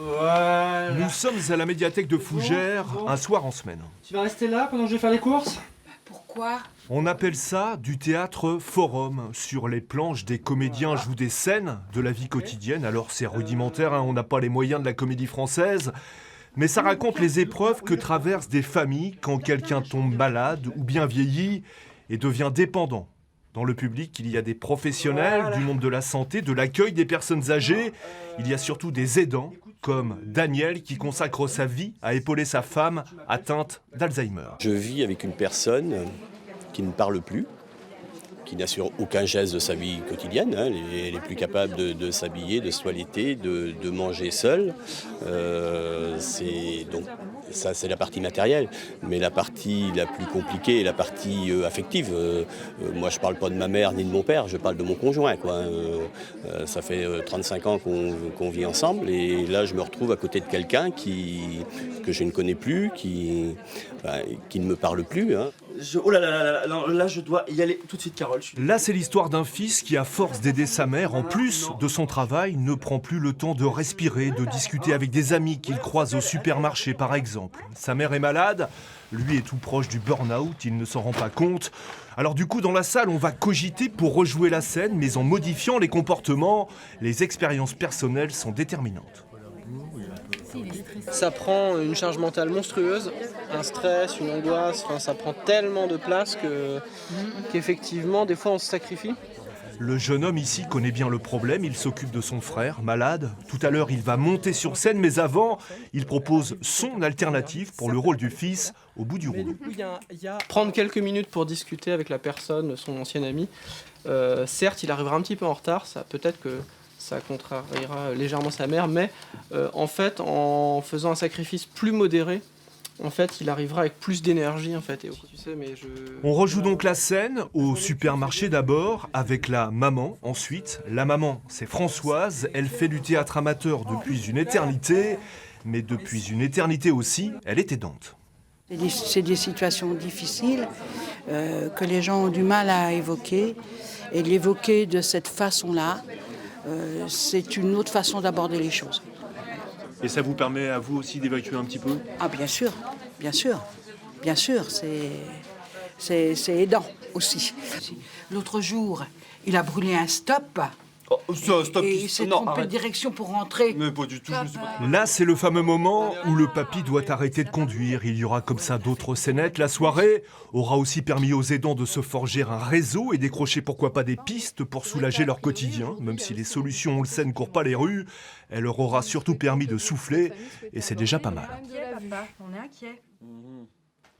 Voilà. Nous sommes à la médiathèque de Fougères, un soir en semaine. Tu vas rester là pendant que je vais faire les courses? Pourquoi? On appelle ça du théâtre forum. Sur les planches, des comédiens jouent des scènes de la vie quotidienne. Alors c'est rudimentaire, hein, on n'a pas les moyens de la comédie française. Mais ça raconte les épreuves que traversent des familles quand quelqu'un tombe malade ou bien vieillit et devient dépendant. Dans le public, il y a des professionnels du monde de la santé, de l'accueil des personnes âgées. Il y a surtout des aidants, comme Daniel, qui consacre sa vie à épauler sa femme atteinte d'Alzheimer. Je vis avec une personne qui ne parle plus, qui n'assure aucun geste de sa vie quotidienne. Hein. Elle est plus capable de s'habiller, de se toiletter, de manger seule. Donc, ça, c'est la partie matérielle. Mais la partie la plus compliquée est la partie affective. Moi, je ne parle pas de ma mère ni de mon père, je parle de mon conjoint, quoi. Ça fait 35 ans qu'on vit ensemble. Et là, je me retrouve à côté de quelqu'un que je ne connais plus, qui ne me parle plus. Hein. Oh là là là là, là, je dois y aller tout de suite, Carole. Là, c'est l'histoire d'un fils qui, à force d'aider sa mère, en plus de son travail, ne prend plus le temps de respirer, de discuter avec des amis qu'il croise au supermarché, par exemple. Sa mère est malade, lui est tout proche du burn-out, il ne s'en rend pas compte. Alors du coup, dans la salle, on va cogiter pour rejouer la scène, mais en modifiant les comportements. Les expériences personnelles sont déterminantes. Ça prend une charge mentale monstrueuse, un stress, une angoisse, ça prend tellement de place qu'effectivement, des fois, on se sacrifie. Le jeune homme ici connaît bien le problème, il s'occupe de son frère, malade. Tout à l'heure, il va monter sur scène, mais avant, il propose son alternative pour le rôle du fils au bout du rouleau. Prendre quelques minutes pour discuter avec la personne, son ancien ami. Certes, il arrivera un petit peu en retard, peut-être que ça contrariera légèrement sa mère, mais en fait, en faisant un sacrifice plus modéré, en fait, il arrivera avec plus d'énergie, en fait. On rejoue donc la scène au supermarché d'abord, avec la maman ensuite. La maman, c'est Françoise, elle fait du théâtre amateur depuis une éternité, mais depuis une éternité aussi, elle est aidante. C'est des situations difficiles que les gens ont du mal à évoquer, et l'évoquer de cette façon-là, c'est une autre façon d'aborder les choses. Et ça vous permet à vous aussi d'évacuer un petit peu? Ah bien sûr, bien sûr, bien sûr, c'est aidant aussi. L'autre jour, il a brûlé un stop. Stop. Et il s'est trompé de direction pour rentrer. Mais pas du tout, je ne sais pas. Là, c'est le fameux moment où le papy doit arrêter de conduire. Il y aura comme ça d'autres scénettes. La soirée aura aussi permis aux aidants de se forger un réseau et décrocher pourquoi pas des pistes pour soulager leur quotidien. Même si les solutions, on le sait, ne courent pas les rues, elle leur aura surtout permis de souffler et c'est déjà pas mal. On est inquiet.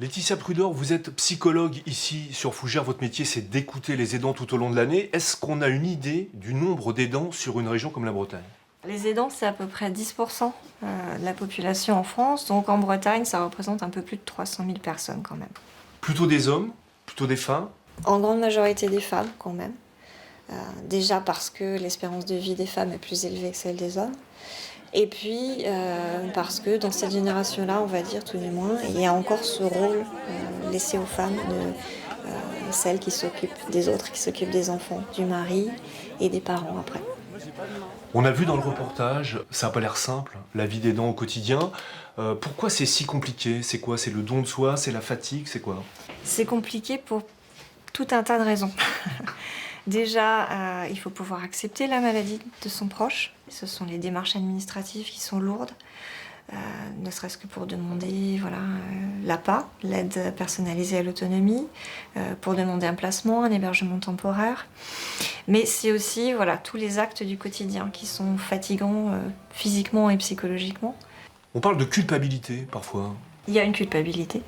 Laetitia Prudor, vous êtes psychologue ici sur Fougères. Votre métier, c'est d'écouter les aidants tout au long de l'année. Est-ce qu'on a une idée du nombre d'aidants sur une région comme la Bretagne? Les aidants, c'est à peu près 10% de la population en France. Donc en Bretagne, ça représente un peu plus de 300 000 personnes quand même. Plutôt des hommes? Plutôt des femmes? En grande majorité des femmes quand même. Déjà parce que l'espérance de vie des femmes est plus élevée que celle des hommes. Et puis parce que dans cette génération-là, on va dire tout du moins, il y a encore ce rôle laissé aux femmes de celles qui s'occupent des autres, qui s'occupent des enfants, du mari et des parents après. On a vu dans le reportage, ça n'a pas l'air simple, la vie d'aidant au quotidien. Pourquoi c'est si compliqué? C'est quoi? C'est le don de soi? C'est la fatigue? C'est quoi? C'est compliqué pour tout un tas de raisons. Déjà, il faut pouvoir accepter la maladie de son proche. Ce sont les démarches administratives qui sont lourdes, ne serait-ce que pour demander l'APA, l'aide personnalisée à l'autonomie, pour demander un placement, un hébergement temporaire. Mais c'est aussi tous les actes du quotidien qui sont fatigants physiquement et psychologiquement. On parle de culpabilité parfois. Il y a une culpabilité.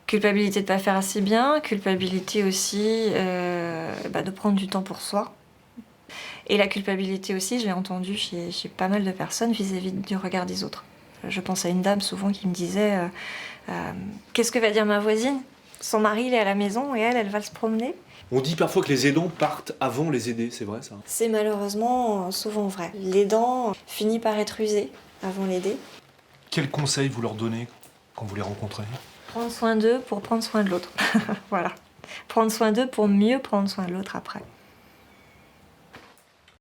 Culpabilité de ne pas faire assez bien, culpabilité aussi de prendre du temps pour soi. Et la culpabilité aussi, je l'ai entendue chez pas mal de personnes vis-à-vis du regard des autres. Je pense à une dame souvent qui me disait qu'est-ce que va dire ma voisine? Son mari il est à la maison et elle va se promener. On dit parfois que les aidants partent avant les aidés, c'est vrai ça? C'est malheureusement souvent vrai. L'aidant finit par être usé avant l'aider. Quels conseils vous leur donnez quand vous les rencontrez? Prendre soin d'eux pour prendre soin de l'autre. Voilà. Prendre soin d'eux pour mieux prendre soin de l'autre après.